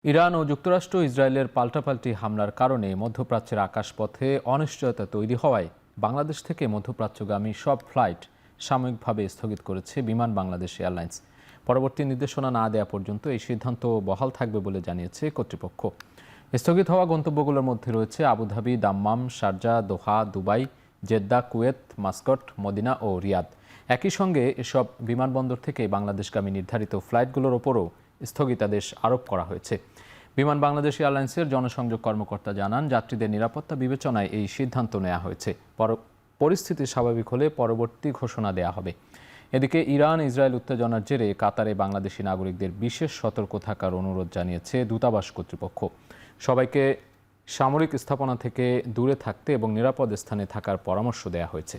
Iran ও যুক্তরাষ্ট্র ইসরায়েলের পাল্টাপাল্টি হামলার কারণে মধ্যপ্রাচ্যের আকাশপথে অনিশ্চয়তা তৈরি হওয়ায় বাংলাদেশ থেকে মধ্যপ্রাচ্যগামী সব ফ্লাইট সাময়িকভাবে স্থগিত করেছে বিমান বাংলাদেশ এয়ারলাইন্স। পরবর্তী নির্দেশনা না দেওয়া পর্যন্ত এই সিদ্ধান্ত বহাল থাকবে বলে জানিয়েছে কর্তৃপক্ষ। স্থগিত হওয়া গন্তব্যগুলোর মধ্যে রয়েছে Abu Dhabi, Dammam, Sharjah, Doha, Dubai, Jeddah, Kuwait, Muscat, Medina ও রিয়াদ। একই সঙ্গে এসব বিমানবন্দর থেকে বাংলাদেশগামী নির্ধারিত ফ্লাইটগুলোর ওপরও স্থগিতাদেশ আরোপ করা হয়েছে। বিমান বাংলাদেশ এয়ারলাইন্সের জনসংযোগ কর্মকর্তা জানান, যাত্রীদের নিরাপত্তা বিবেচনায় এই সিদ্ধান্ত নেওয়া হয়েছে। পরিস্থিতি স্বাভাবিক হলে পরবর্তী ঘোষণা দেওয়া হবে। এদিকে ইরান ইসরায়েল উত্তেজনার জেরে কাতারে বাংলাদেশি নাগরিকদের বিশেষ সতর্ক থাকার অনুরোধ জানিয়েছে দূতাবাস কর্তৃপক্ষ। সবাইকে সামরিক স্থাপনা থেকে দূরে থাকতে এবং নিরাপদ স্থানে থাকার পরামর্শ দেওয়া হয়েছে।